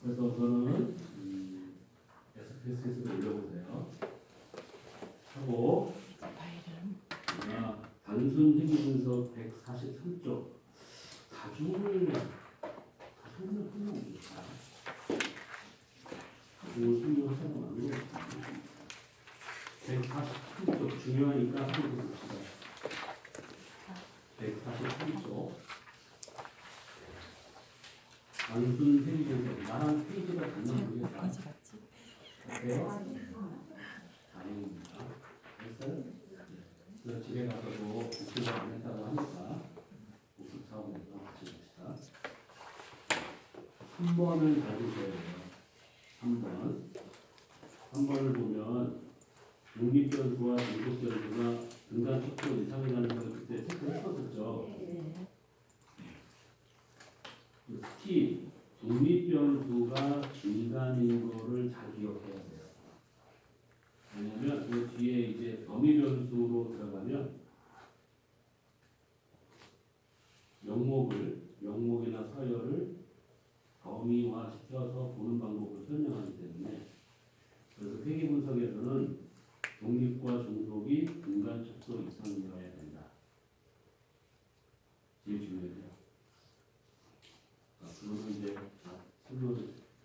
그래서 저는 SPS에서 올려보세요. 하고 단순 회귀분석 143쪽 다중을 풀어봅니다. 다중을 설명하자고 만든 거 143쪽 중요하니까 한번 봅시다. 143쪽 단순 회귀분석 나랑 페이지가 같나 모르겠다. 어때요? 다행입니다. 됐어요? 그래서 집에 가서도 복습을 안 했다고 하니까 복습 차원에서 같이 봅시다. 3번을 봐주셔야 돼요. 3번을 보면 독립변수와 중복변수가 등간 척도 이상이라는 걸 그때 체크했었죠. 특히 독립변수가 중간인 거를 잘 기억해야 돼요. 왜냐하면 그 뒤에 이제 범위변수로 들어가면 명목이나 서열을 범위화시켜서 보는 방법을 설명하기 때문에 그래서 회귀분석에서는 독립과 중복이 중간 척도 이상이어야 된다. 제일 중요해요. 그러면 이제 설명을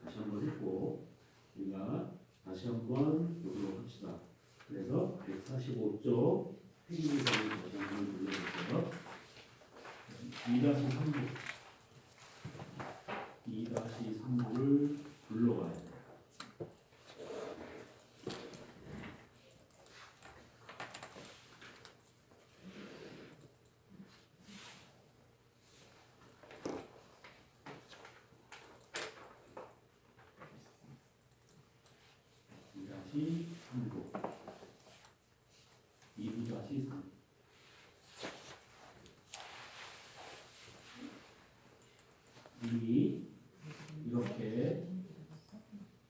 다시 한번 했고 우리가 다시 한번 보도록 합시다. 그래서 145쪽 회귀분석을 다시 한번 불러볼게요. 2-3부를 불러와야 돼요. 이미 이렇게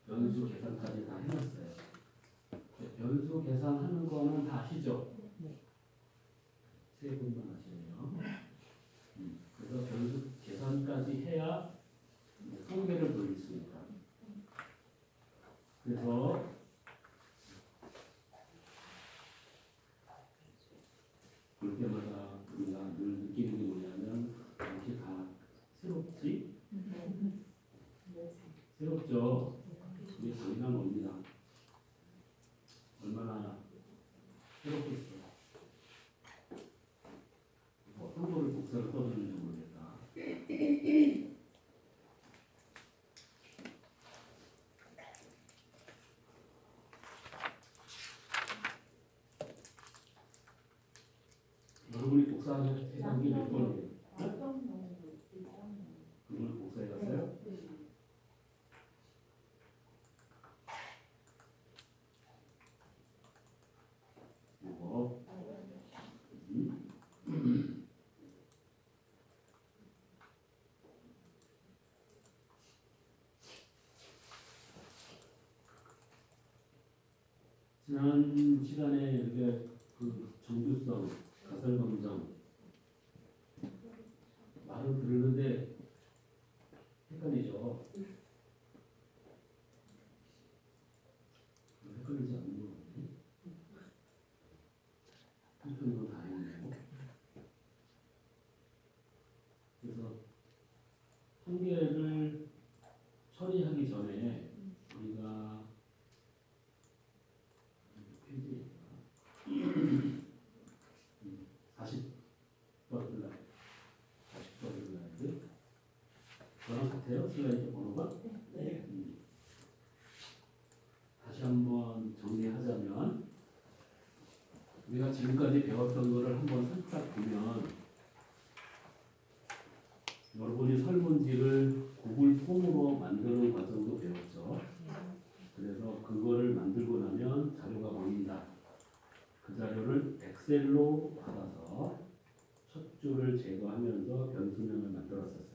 변수 계산까지 다 해놨어요. 변수 계산하는 거는 다 아시죠? 세 분만 하시네요. 그래서 변수 계산까지 해야 통계를 돌릴 수 있다. 그래서 볼 때마다 우리가 늘 느끼는 게 뭐냐면 이렇게 다 새롭지? 새롭죠? 이게 당연한 겁니다. 얼마나 새롭겠어요. 어떤 거를 복사를 떠드는지 모르겠다. 여러분이 복사해간 게 몇 번이에요? 그걸 복사해갔어요? 이거 지난 시간에 이렇게 그 정규성, 가설검정 말을 들으는데 헷갈리죠. 헷갈리지 않는 거 같네. 한편으로 다행이고. 그래서 통계를 처리하기 전에 우리가 페이지 40번 슬라이드 저랑 같아요? 슬라이드 번호가? 네. 다시 한번 정리하자면 우리가 지금까지 배웠던 거를 한번 살짝 보면 여러분이 설문지를 구글 폼으로 만드는 과정도 배웠죠. 그래서 그거를 만들고 나면 자료가 보인다. 그 자료를 엑셀로 받아서 첫 줄을 제거하면서 변수명을 만들었었어요.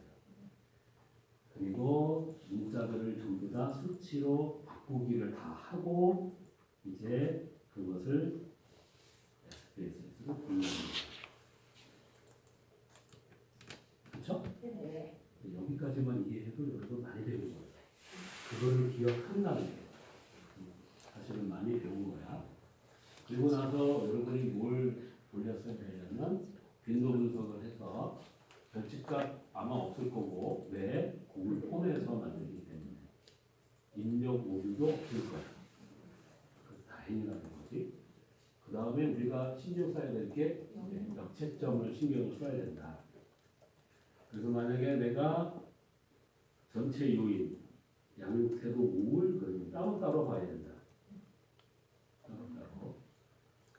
그리고 문자들을 전부 다 수치로 바꾸기를 다 하고 이제 그것을 SPSS로 분류합니다. 그렇죠? 네. 여기까지만 이해해도 여러분 많이 되는 거예요. 기억한다는 게 사실은 많이 배운 거야. 그리고 나서 여러분이 뭘 돌렸어야 되냐면 빈도 분석을 해서 별집값 아마 없을 거고 왜? 그걸 폰에서 만들기 때문에 입력 오류도 없을 거야. 그래서 다행이라는 거지. 그 다음에 우리가 신경 써야 될 게 역채점을 신경을 써야 된다. 그래서 만약에 내가 전체 요인, 양육태도 우울 그러면 따로따로 봐야 된다. 따로따로.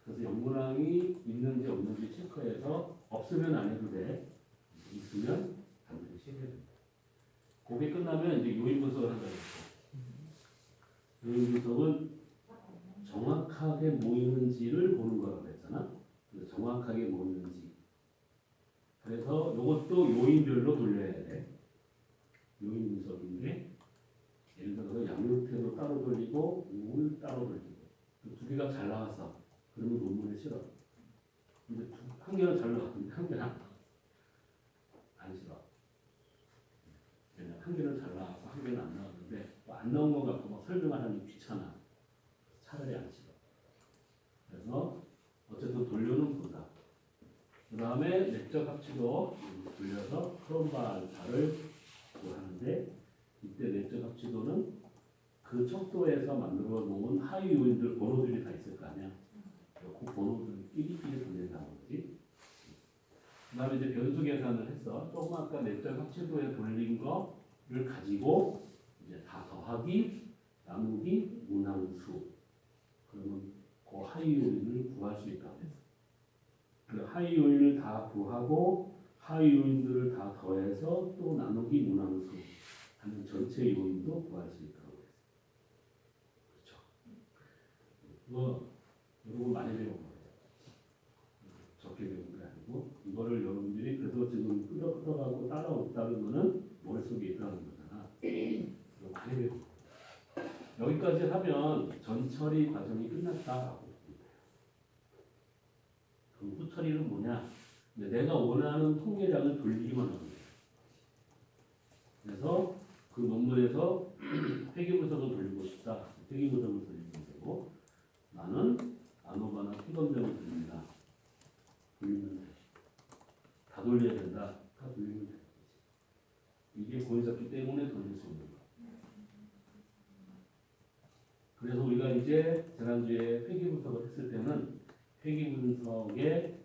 그래서 영문항이 있는지 없는지 체크해서 없으면 안 해도 돼. 있으면 반드시 해야 된다. 그게 끝나면 이제 요인 분석을 한다고 했어. 요인 분석은 정확하게 뭐 있는지를 보는 거라고 했잖아. 그래서 정확하게 뭐 있는지. 그래서 이것도 요인별로 돌려야 돼. 요인 분석인데 예를 들어서 양육태도 따로 돌리고 우울 따로 돌리고 두 개가 잘 나왔어. 그러면 논문에 실어. 근데 한 개는 잘 나왔는데 한 개는 안 실어. 왜냐면 한 개는 잘 나왔고 한 개는 안 나왔는데 또 안 나온 것 같고 막 설명하는 게 귀찮아. 차라리 안 실어. 그래서 어쨌든 돌려는 본다. 그 다음에 내적 합치도 돌려서 크롬바 알파를 구하는데 이때 내적 합치도는 그 척도에서 만들어 놓은 하위 요인들 번호들이 다 있을 거 아니야. 그 번호들을 끼리끼리 돌린다는 거지. 그 다음에 이제 변수 계산을 했어. 조금 아까 내적 합치도에 돌린 거를 가지고 이제 다 더하기, 나누기, 문항수. 그러면 그 하위 요인을 구할 수 있다고 했어. 그 하위 요인을 다 구하고 하위 요인들을 다 더해서 또 나누기 문항수 하는 전체 요인도 구할 수 있다고 했어. 그렇죠? 이거 여러분 많이 배운 거예요. 적게 배운 게 아니고 이거를 여러분들이 그래서 지금 끄덕끄덕하고 따라온다는 거는 머릿속에 있다는 거잖아. 이거 많이 배운 거예요. 여기까지 하면 전처리 과정이 끝났다라고. 그럼 후처리는 뭐냐? 내가 원하는 통계량을 돌리기만 하는 거예요. 그래서 그 논문에서 회계분석을 돌리고 싶다. 회계분석을 돌리면 되고 나는 안오바나 피검정을 돌린다. 돌리면 돼. 다 돌려야 된다. 다 돌리면 돼. 이게 보여졌기 때문에 돌릴 수 있는 거야. 그래서 우리가 이제 지난주에 회계분석을 했을 때는 회계분석에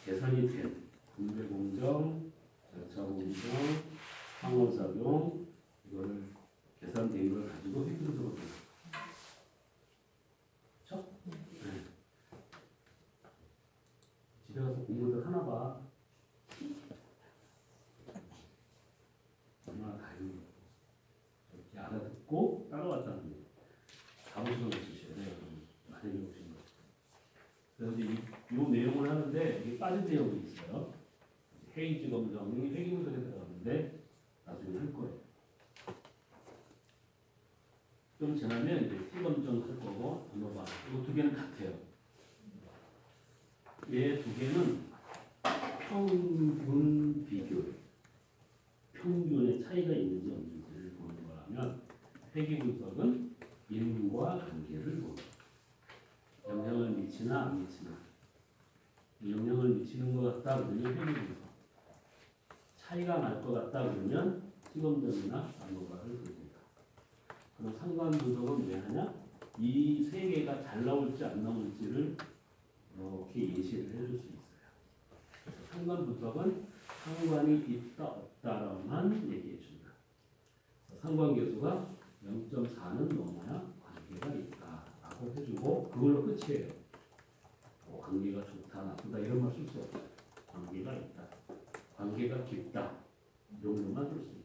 계산이 된 분배공정, 절차공정, 상호작용 이거를 계산된 걸 가지고 회계분석을 해요. 그렇죠? 네. 집에 가서 공부들 하나 봐. 얼마나 다행이에요. 이렇게 알아듣고 따라왔다는 거예요. 가보시면 주셔야 돼요. 많이 배우신 거. 그래서 이 내용을 하는데 이게 빠진 내용이 있어요. 헤이즈 검정이 회계분석에 들어갔는데 나중에 할 거예요. 좀 지나면 이제 T검정 할 거고 안오바 이거 두 개는 같아요. 얘 두 개는 평균 비교, 평균의 차이가 있는지 없는지를 보는 거라면 회계분석은 인과 관계를 보는 영향을 미치나 안 미치나. 영향을 미치는 것 같다 그러면 회계분석, 차이가 날 것 같다 그러면 T검정이나 안오바를 보입니다. 그럼 상관 분석은 왜 하냐? 이 세 개가 잘 나올지 안 나올지를 이렇게 예시를 해줄 수 있어요. 그래서 상관 분석은 상관이 있다 없다라고만 얘기해 준다. 상관계수가 0.4는 넘어야 관계가 있다라고 해주고 그걸로 끝이에요. 관계가 좋다 나쁘다 이런 말 쓸 수 없어요. 관계가 있다, 관계가 깊다 이 정도만 쓸 수 있다.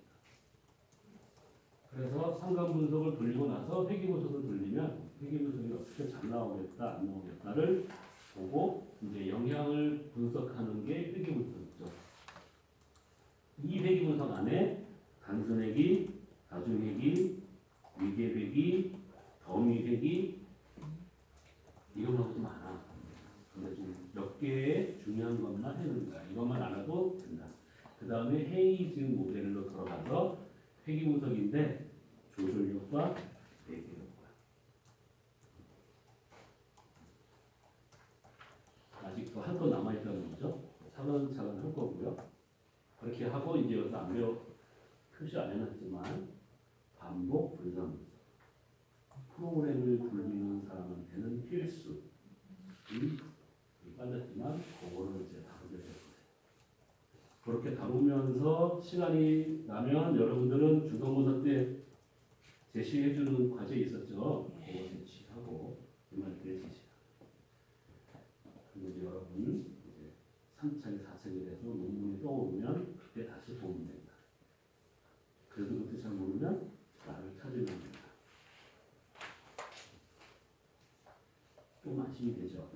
그래서 상관 분석을 돌리고 나서 회계 분석을 돌리면 회계 분석이 어떻게 잘 나오겠다 안 나오겠다를 보고 이제 영향을 분석하는 게 회계 분석이죠. 이 회계 분석 안에 단순회계, 다중회계, 위계회계, 더미회계 이런 것도 많아. 근데 좀 몇 개의 중요한 것만 해놓는 거야. 이것만 알아도 된다. 그 다음에 헤이즈 모델로 들어가서 회계 분석인데 조절력 것과 회귀의 효과. 아직도 할 거 남아있다는 거죠. 차근차근 할 거고요. 그렇게 하고 이제 여기서 안 표시 안 해놨지만 반복 분산 프로그램을 돌리는 사람한테는 필수. 빠졌지만 그거를 이제 다루게 될 거예요. 그렇게 다루면서 시간이 나면 여러분들은 중간고사 때 제시해주는 과제 있었죠. 그거 제시하고 주말 때 제시. 그리고 이제 여러분 이제 3차기 4차기 돼서 논문이 떠오르면 그때 다시 보면 됩니다. 그래도 그때 잘 모르면 나를 찾으면 됩니다. 좀 안심이 되죠.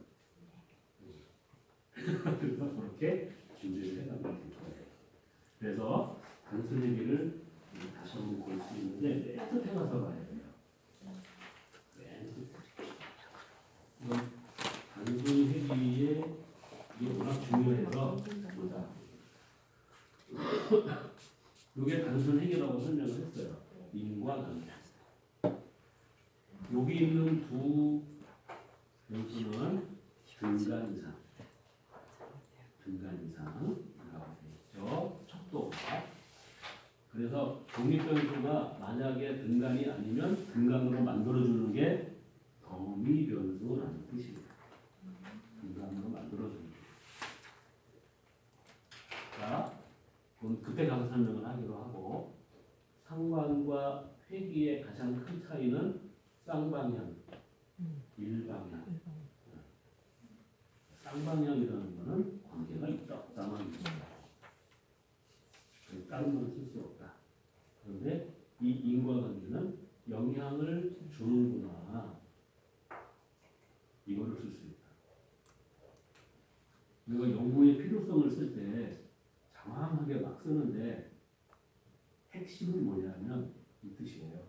그래서 그렇게 준비를 해가면 될 거예요. 그래서 단순 얘기를 다시 한번 볼 수 있는데 맨 끝에 가서 봐야 돼요. 맨 끝에. 이건 단순 회귀에 이게 워낙 중요해서 보자. 이게 단순 회귀라고 설명을 했어요. 인과 관계. 여기 있는 두 변수는 등간이상. 등간이상이라고 되어 있죠. 척도가. 그래서 독립변수가 만약에 등간이 아니면 등간으로 만들어주는 게 더미변수라는 뜻입니다. 등간으로 만들어주는 게. 자, 그건 그때 가서 설명을 하기로 하고, 상관과 회귀의 가장 큰 차이는 쌍방향, 일방향. 쌍방향이라는 것은 관계가 있다, 없다만 있다. 다른 건 쓸 수 없다. 그런데 이 인과관계는 영향을 주는구나. 이거를 쓸 수 있다. 우리가 연구의 필요성을 쓸 때 장황하게 막 쓰는데 핵심은 뭐냐면 이 뜻이에요.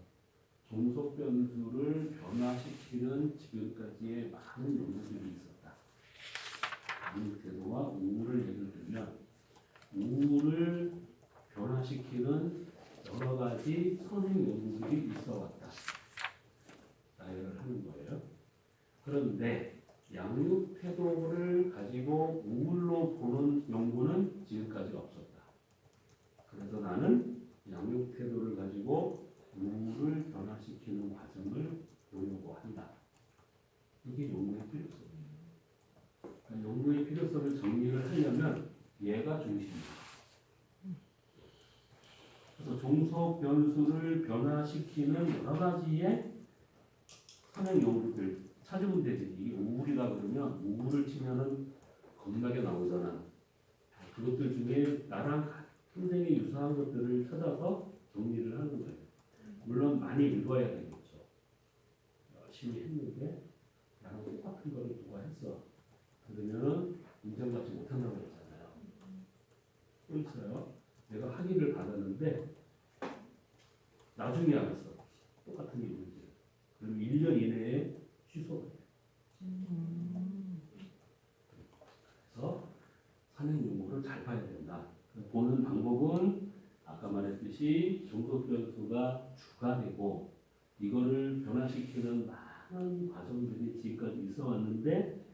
종속 변수를 변화시키는 지금까지의 많은 연구들이 있었다. 태도와 우를 예를 들면 우를 변화시키는 여러 가지 선행 연구들이 있어 왔다. 나열을 하는 거예요. 그런데 양육 태도를 가지고 우울로 보는 연구는 지금까지 없었다. 그래서 나는 양육 태도를 가지고 우울을 변화시키는 과정을 보려고 한다. 이게 연구의 필요성이에요. 그러니까 연구의 필요성을 정리를 하려면 얘가 중심이에요. 그래서 종속 변수를 변화시키는 여러 가지의 선행 연구들 찾으면 되지. 이게 우울이다 그러면 우울을 치면은 겁나게 나오잖아. 그것들 중에 나랑 굉장히 유사한 것들을 찾아서 정리를 하는 거예요. 물론 많이 읽어야 되겠죠. 열심히 했는데 나랑 똑같은 거를 누가 했어. 그러면은 인정받지 못한다고 했잖아요. 또 있어요. 내가 학위를 받았는데 나중에 알았어. 똑같은 게 있는지. 그럼 1년 이내에 취소가 돼. 그래서 선행 연구를 잘 봐야 된다. 보는 방법은 아까 말했듯이 종속 변수가 주가 되고 이거를 변화시키는 많은 과정들이 지금까지 있어 왔는데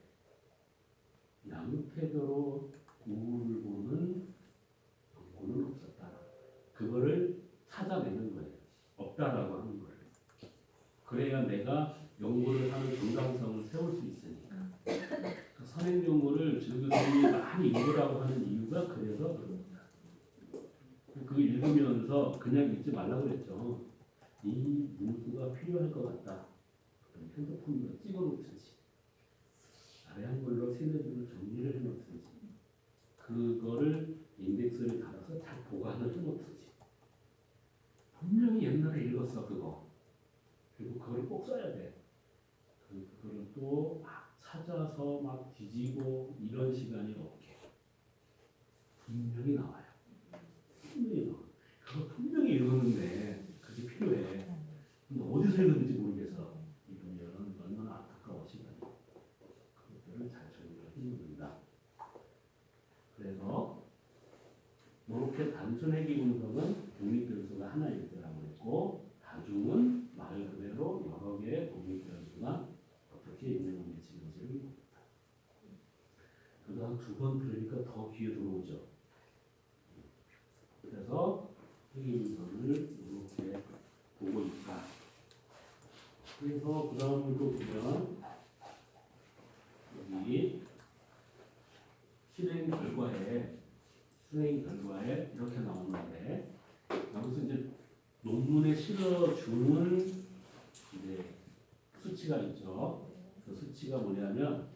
양육 태도로 우울을 보는 연구는 없었다. 그거를 찾아내는 거예요. 없다라고 하는 거예요. 그래야 내가 연구를 하는 정당성을 세울 수 있으니까. 그 선행 연구를 지금까지 많이 읽으라고 하는 이유가 그래서 그럽니다. 그 읽으면서 그냥 읽지 말라고 그랬죠. 이 문구가 필요할 것 같다. 그럼 핸드폰으로 찍어놓든지 아래 한글로 세네 줄을 정리를 해놓든지 그거를 인덱스를 달아서 잘 보관을 해놓든지 분명히 옛날에 읽었어 그거. 그리고 그걸 꼭 써야 돼. 그거를 또 막 찾아서 막 뒤지고 이런 시간이 없게 분명히 나와요. 분명히 나와. 그거 분명히 읽었는데 그게 필요해. 근데 어디서 읽었는지 모르겠어. 이러면 얼마나 안타까워 시간이. 그것들을 잘 정리를 해놓는다. 그래서 이렇게 단순 회귀 분석은 독립변수가 하나일 때라고 했고 다중은 더 귀에 들어오죠. 그래서 핵인선을 이렇게 보고 있다. 그래서 그 다음을 또 보면 여기 실행 결과에 이렇게 나오는데 여기서 이제 논문에 실어주는 이제 수치가 있죠. 그 수치가 뭐냐면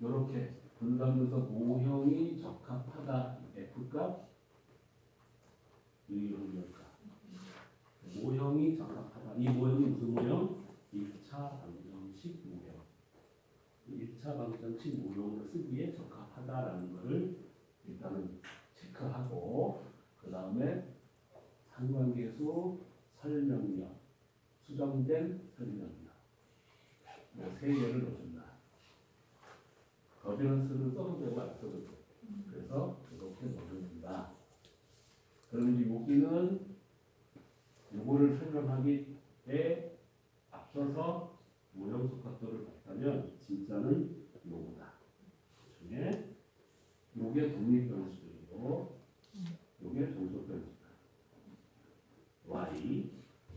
이렇게 분담면서 모형이 적합하다 F값 유효율값 모형이 적합하다. 이 모형이 무슨 모형? 1차 방정식 모형. 1차 방정식 모형을 쓰기에 적합하다라는 것을 일단은 체크하고 그 다음에 상관계수 설명력 수정된 설명력 세 개를 넣어준다. 더비런스를 써도 되고 안 써도 되고 그래서 이렇게 넣어준다. 그럼 이제 여기는 요거를 설명하기에 앞서서 모형 속합도를 봤다면 진짜는 요거다. 그 중에 요게 독립변수들이고 요게 종속변수다. y,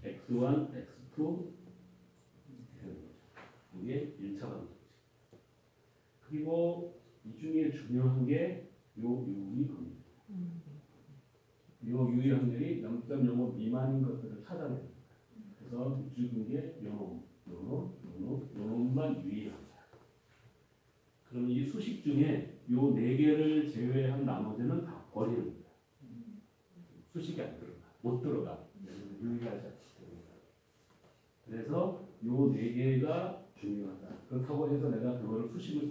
x1, x2 이게 1차 방정식. 그리고 이 중에 중요한 게 요 유의 확률. 요 유의 확률이 0.05 미만인 것들을 찾아냅니다. 그래서 죽은 게 요놈만 유의합니다. 그럼 이 수식 중에 요 4개를 제외한 나머지는 다 버리는 거예요. 수식이 안 들어가. 못 들어가. 유의하지 않습니다. 그래서 요 4개가 중요하다. 그렇다고 해서 내가 그거를 수식을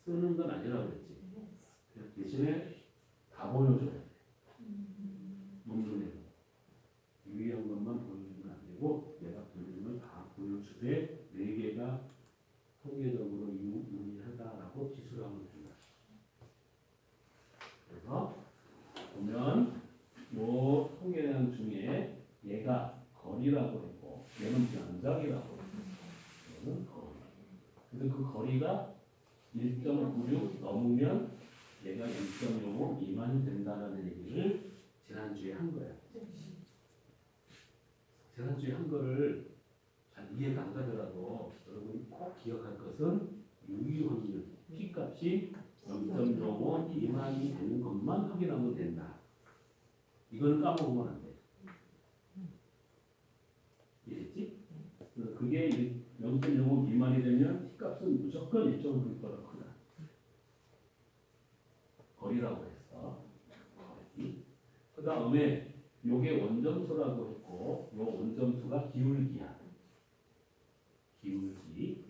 쓰는 건 아니라고 그랬지. 대신에 다 보여줘야 돼. 논문에 유의한 것만 보여주면 안 되고 내가 보여주는 걸 다 보여주되 4개가 통계적으로 유의하다라고 기술하면 된다. 그래서 보면 요 통계량 중에 얘가 거리라고 했고 얘는 면적이라고 했고 얘는 거리. 근데 그 거리가 1.96 넘으면 얘가 1.05 미만이 된다는 얘기를 지난주에 한 거야. 지난주에 한 거를 잘 이해가 안 가더라도 여러분이 꼭 기억할 것은 유의 확률 P값이 0.05 미만이 되는 것만 확인하면 된다. 이거는 까먹으면 안 돼. 이해했지? 그게 0.05 미만이 되면 T값은 무조건 1.5보다 크다. 거리라고 했어. 거리. 그 다음에 요게 원점수라고 했고 요 원점수가 기울기야. 기울기.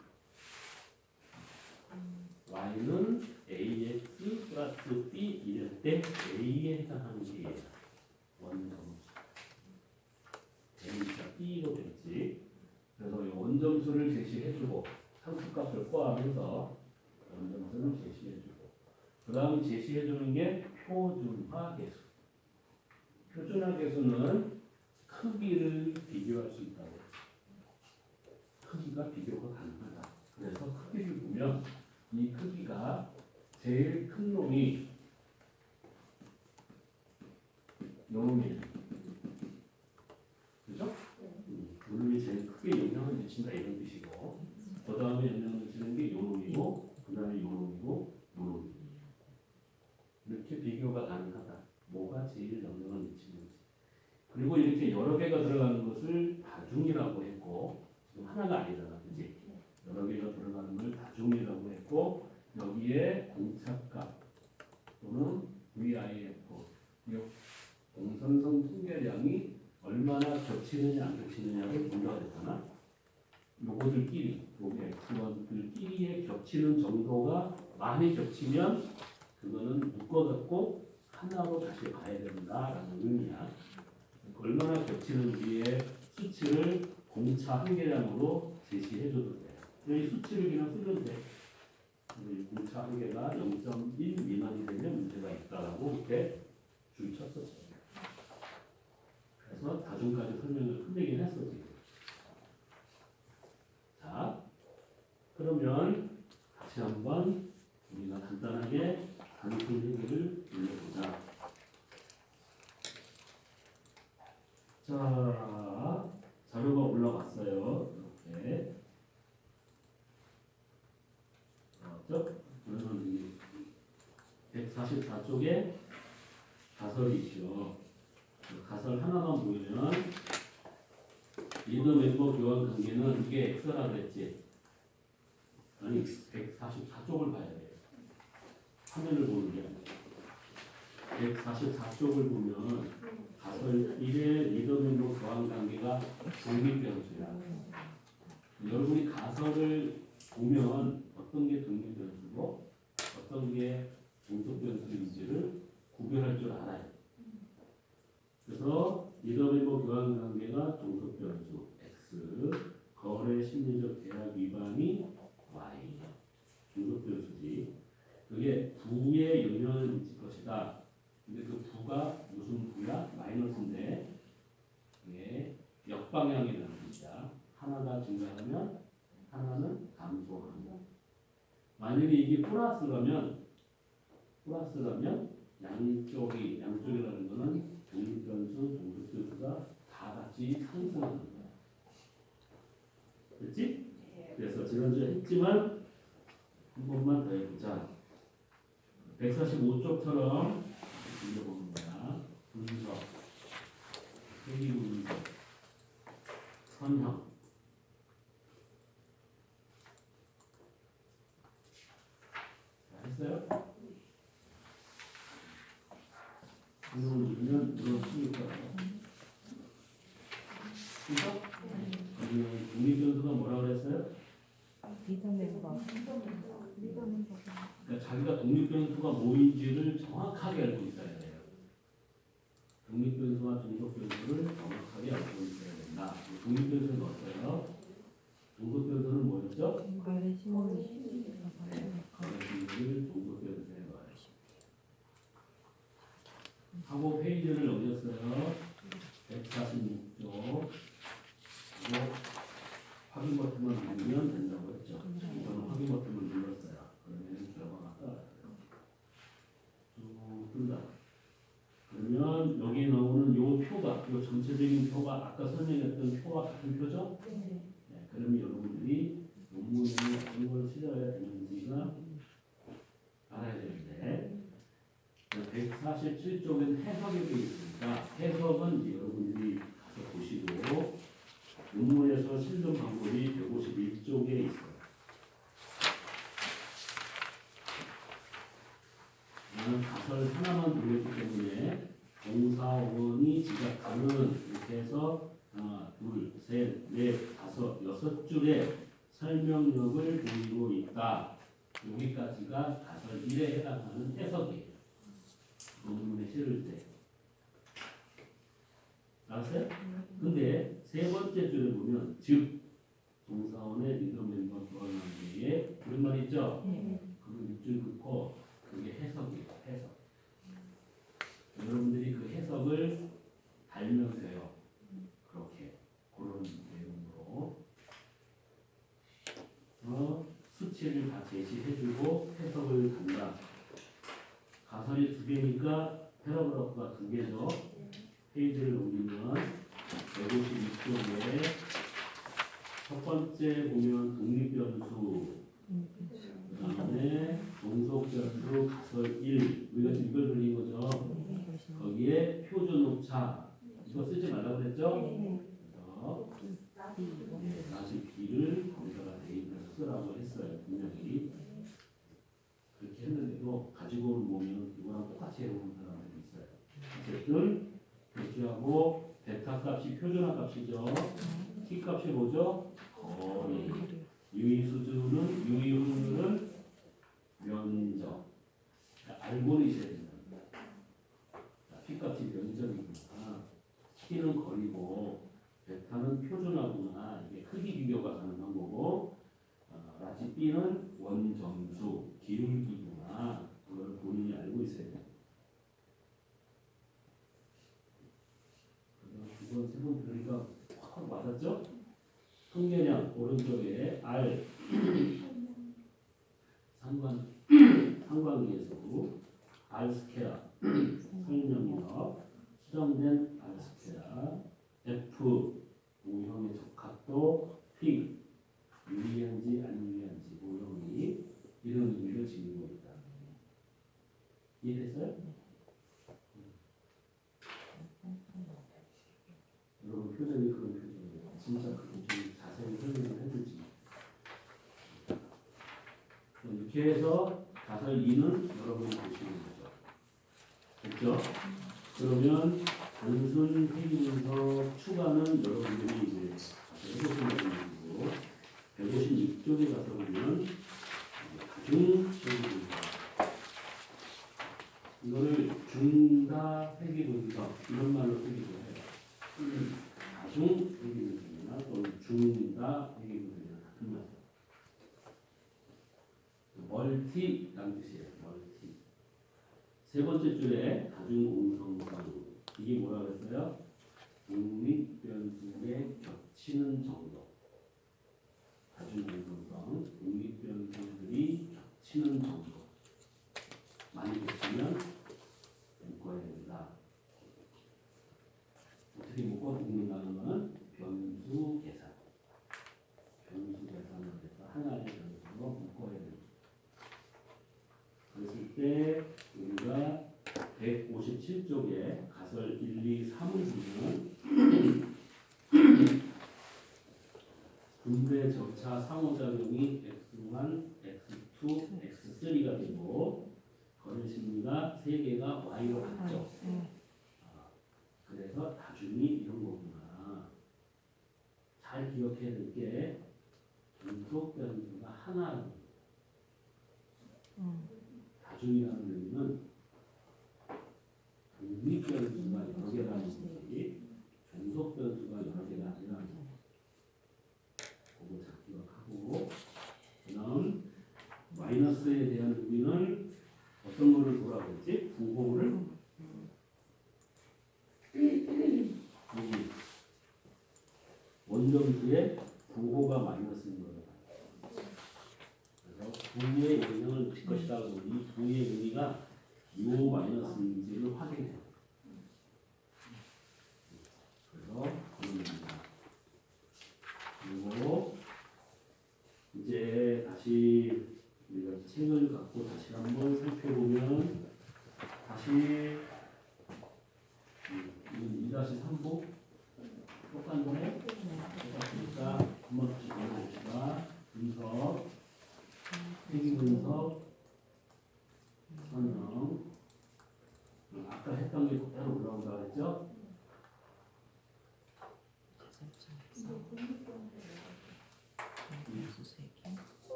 y는 ax 플러스 b 이럴 때 a에 해당하는 게 원점수. a가 b로 됐지. 그래서 이 원점수를 제시해주고 상수값을 포함해서 원점수를 제시해주고 그 다음 제시해주는 게 표준화 계수. 표준화 계수는 크기를 비교할 수 있다고. 크기가 비교가 가능하다. 그래서 크기를 보면 이 크기가 제일 큰 놈이 요놈이에요. 그죠? 요놈이 제일 크게 영향을 미친다 이런 뜻이고 그 다음에 영향을 미치는 게 요놈이고 그 다음에 요놈이고 요놈이 이렇게 비교가 가능하다. 뭐가 제일 영향을 미치는지. 그리고 이렇게 여러 개가 들어가는 것을 다중이라고 했고 지금 하나가 아니잖아. 그치? 여러 개가 들어가는 걸 다중이라고 했고 여기에 공차값 또는 VIF 이 공선성 통계량이 얼마나 겹치느냐 안 겹치느냐를 본다고 했잖아. 요거들끼리 요게 X1들끼리의 겹치는 정도가 많이 겹치면 그거는 묶어갖고 하나로 다시 봐야 된다라는 의미야. 얼마나 겹치는지의 수치를 공차 한계량으로 제시해줘도 돼. 이 수치를 그냥 쓰면 돼. 공차 한계가 0.1 미만이 되면 문제가 있다라고 이렇게 줄 쳤었지. 그래서 다중까지 설명을 끝내긴 했었지. 자, 그러면 다시 한번 우리가 간단하게 단순 해결을 앞쪽에 가설이 있죠. 그 가설 하나만 보이면 리더 멤버 교환 관계는 이게 X라 그랬지. 아니 144쪽을 봐야 돼요. 화면을 보는 게 아니라 144쪽을 보면 가설 1의 리더 멤버 교환 관계가 독립변수야. 여러분이 가설을 보면 어떤 게 독립변수고 어떤 게 종속변수인지를 구별할 줄 알아요. 그래서 리더 멤버 교환 관계가 종속변수 X, 거래 심리적 계약 위반이 Y, 종속변수지. 그게 부의 영향을 미칠 것이다. 근데 그 부가 무슨 부야? 마이너스인데 이게 역방향이라는 뜻이야. 하나가 증가하면 하나는 감소한다. 만약에 이게 플러스라면 양쪽이라는 거는 독립변수, 종속변수가 다 같이 상승하는 거야. 그렇지? 그래서 지난주에 했지만 한 번만 더 해보자. 145쪽처럼 읽어보는 거야. 분석, 회의 분석, 선형. 자, 했어요? 이걸 누르면 눌러주실 거예요. 그죠? 독립변수가 뭐라고 그랬어요? 리더 멤버. 그러니까 자기가 독립변수가 뭐인지를 정확하게 알고 있어야 돼요. 독립변수와 종속변수를 정확하게 알고 있어야 된다. 독립변수는 어때요? 종속변수는 뭐였죠? 거래 심리. 거래 심리를 종속변수에 넣어요. 하고 페이지를 넘겼어요. 146쪽. 그리고 확인 버튼만 누르면 된다고 했죠. 저는 확인 버튼을 눌렀어요. 그러면 결과가 떠요. 쭉 뜬다. 그러면 여기 나오는 요 표가, 요 전체적인 표가 아까 설명했던 표와 같은 표죠? 네. 그러면 여러분들이 논문에 어떤 걸 실어야 되는지가 알아야 되는데 147쪽은 해석이 되어 있으니까 해석은 이제 여러분들이 가서 보시고 논문에서 실는 방법이 151쪽에 있어요. 나는 가설 하나만 돌렸기 때문에 공사원이 지적하는 이렇게 해서 하나, 둘, 셋, 넷, 다섯, 여섯 줄의 설명력을 보이고 있다. 여기까지가 가설 1에 해당하는 해석이에요. 논문에 실을 때. 알았어요? 근데 세 번째 줄에 보면 즉 동사원의 리더 멤버 교환 관계에 그런 말 있죠? 그거 밑줄 긋고 그게 해석이에요. 해석. 여러분들이 그 해석을 달면 돼요. 그렇게 그런 내용으로 수치를 다 제시해주고 해석을 간다. 가설이 두 개니까 패러그래프가 두 개죠. 페이지를 넘기면 152쪽에 첫 번째 보면 독립변수, 그 다음에 종속변수 가설 1, 우리가 지금 이걸 그린 거죠. 거기에 표준 오차, 이거 쓰지 말라고 그랬죠? 그래서 다시 B를 검사가 돼 있는 쓰라고 했어요. 분명히 그렇게 했는데도 가지고 온 보면 이거랑 똑같이 해오는 사람들이 있어요. 어쨌든 그렇게 하고 베타 값이 표준화 값이죠. T 값이 뭐죠? 거리. 유의 수준은 유의 확률은 면적. 알고는 있어야 된다. T 값이 면적이구나. T는 거리고 베타는 표준화구나. 이게 크기 비교가 가능한 거고 라지 B는 원점수, 기울기구나. 그걸 본인이 알고 있어야 돼요. 두 번, 세 번 들으니까 확 맞았죠? 통계량 오른쪽에 R 상관계수 R 스퀘어 설명력 수정된 R 스퀘어 F 모형의 적합도 P 유리한지 안 유리한지 모형이 이런 의미를 지니고 있다. 이해됐어요? 그런 표정이에요. 진짜 그런 좀 자세히 설명을 해주지. 이렇게 해서 가설 2는 여러분이 보시는 거죠. 됐죠? 그러면 단순 회귀문서 추가는 여러분들이 이제 해보시면 되는 거고 156쪽에 가서 보면 다중 회귀문서 이거를 중다 회귀문서 이런 말로 쓰기도 해요. 다중 회귀문서나 또는 중다 회귀문서나 같은 말이에요. 멀티라는 뜻이에요. 멀티. 세 번째 줄에 다중공성성 이게 뭐라 그랬어요? 독립변수에 겹치는 정도. 다중공성성 독립변수들이 겹치는 정도. 많이 겹치면 묶어야 된다. 어떻게 묶는다는 것은 변수 계산. 변수 계산을 해서 하나의 변수로 묶어야 된다. 그랬을 때 우리가 157쪽에 가설 1, 2, 3을 보면 분배 절차 상호작용이 x1, x2, x3가 되고 거래 심리가 3개가 y로 같죠. 그래서 다중이 이런 거구나. 잘 기억해야 될 게 분속 변수가 하나라는 다중이라는 의미는 독립 변수가 여러 개라는 거지 종속 변수가 여러 개가 아니라는 거. 그거 잘 기억하고 그다음 마이너스에 대한 의미는 어떤 거를 뭐라고 했지? 부호를 여기 원점수의 부호가 마이너스인 거예요. 그래서 부의 영향을 미칠 것이다. 이 부의 의미가 요 마이너스인지를 확인해요. 그래서 그겁니다. 그리고 이제 다시 우리가 책을 갖고 다시 한번 살펴보면 다시 2-3부 똑같네. 똑같으니까 한번 다시 보여봅시다. 분석, 회귀분석, 선형. 아까 했던 게 그대로 올라온다 그랬죠?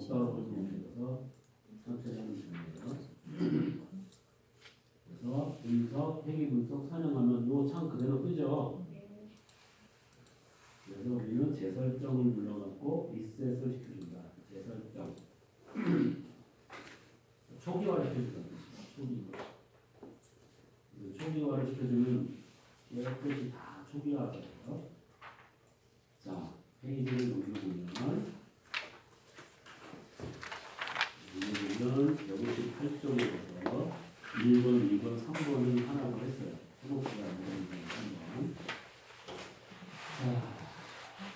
따로 보면서 천천히 하면 됩니다. 그래서 분석, 회귀분석, 선형하면 요 창 그대로 뜨죠? 그래서 우리는 재설정을 눌러갖고 리셋을 시켜준다. 재설정. 초기화를 시켜준다. 초기화. 초기화를 시켜주면 이것이 다 초기화하잖아요. 자, 페이지를 넘겨보면 158쪽에서 1번, 2번, 3번을 하라고 했어요. 해봅시다. 3번. 자,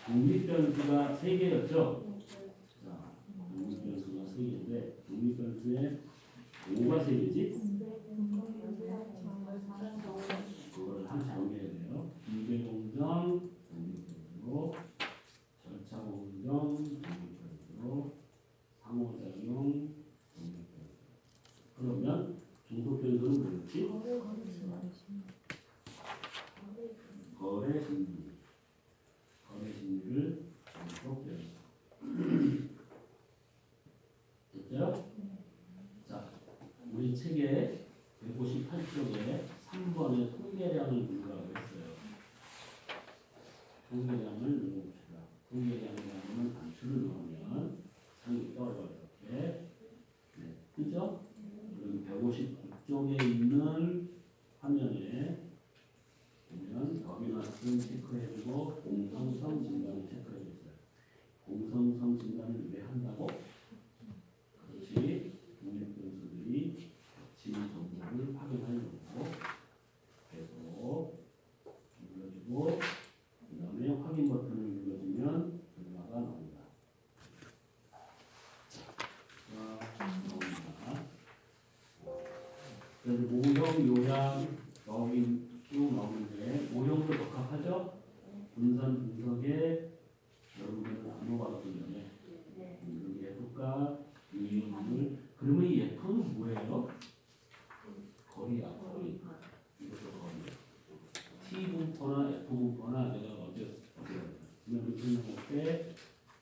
독립변수가 3개였죠? 자, 독립변수가 3개인데 독립변수에 뭐가 3개지? 그걸 한 정해야 돼요. 비례공정 독립변수로 절차공정 독립변수로 상호작용 독립변수. 그러면 종속변수는 뭐였지? 거래 심리. 거래 심리를 종속변수. 됐죠? 자, 우리 책에 158쪽에 3번에 통계량을 누르라고 했어요. 통계량을 눌러봅시다. 통계량을 넣으면 단추를 넣으면 상이 떠요. 이렇게. 네, 그죠? 그럼 159쪽에 있는 화면에 보면 더비나스 체크해주고 공성성 진단을 체크해줬어요. 공성성 진단을 왜 한다고? 그렇지. 독립변수들이 겹치는 정보를 확인하려고 계속 눌러주고 그 다음에 확인 버튼을 눌러주면 결과가 나온다. 분산 분석에 여러분들은 안 먹어봤던 거네. 여기 F가 유형을 그러면 이 F는 뭐예요? 거리야, 거리. 이것도 거리. T 분포나 F 분포나 내가 어제 분명히 설명할 때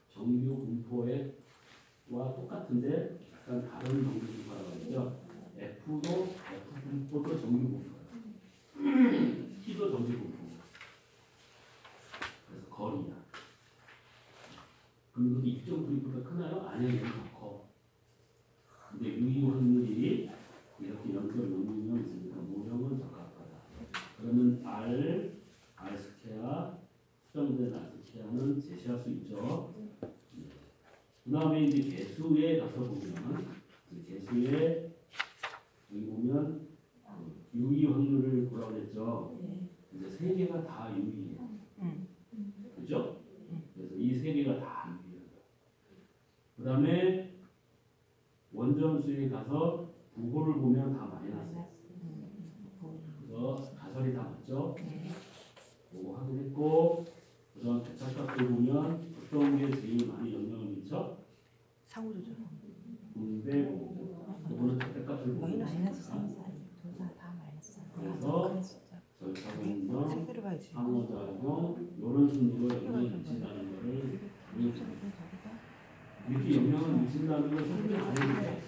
정규 분포와 똑같은데 약간 다른 정규 분포라고 하죠. F도 F 분포도 정규 분포예요. T도 정규 분포. 그래서 거리야. 그럼 그 입점 부위보다 크나요? 아니요, 얘는 더 커. 근데 유의 확률이 이렇게 0.06명 있으니까 모형은 더 가깝다. 그러면 R 스퀘어, 수정된 R 스퀘어는 제시할 수 있죠. 그 다음에 이제 개수에 가서 보면, 개수에 여기 보면 유의 확률을 보라고 했죠. 이제 세 개가 다 유의예요. 그죠? 그래서 이 세 개가 다 유의예요. 그 다음에 원점수에 가서 부호를 보면 다 마이너스예요. 그래서 가설이 다 맞죠? 그거 확인했고, 그다음 대착값을 보면 어떤 게 제일 많이 영향을 미쳐? 상호조절. 분배 공정. 이거는 대착값을 보면 마이너스 3, 4, 2, 다 마이너스. 그래서 절차 공정, 생대로 봐야지. 상호작용 이런 순으로 영향을 미친다는 거를 이렇게 영향을 미친다는 걸 설명 안 해도 돼.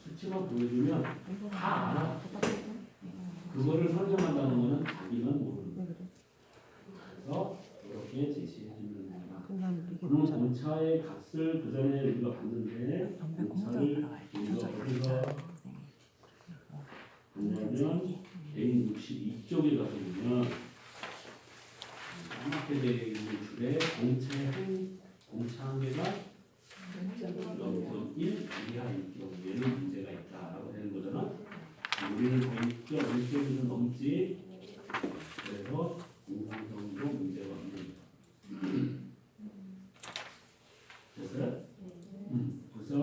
수치만 보여주면 다 알아. 그거를 설명한다는 거는 자기는 모르는 거야. 그래서 이렇게 제시해 주는 거야. 그럼 온차의 값을 그 전에 우리가 봤는데 온차를 우리가 어디서 보냐면 162쪽에 가서 보면 까맣게 되어 있는 줄에 공차 한 개가 0.1 이하일 경우에는 문제가 있다라고 되는 거잖아. 우리는 1.1점이 넘지. 그래서 공상성도 문제가 없는 거야. 됐어요? 그래서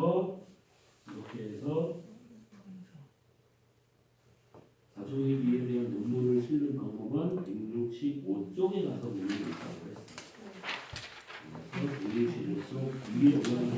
이렇게 해서 가족이기에 대한 논문을 실는 방법은 165쪽에 가서 논문을 있다고 했어요. 그래서 165쪽 위에 올라가서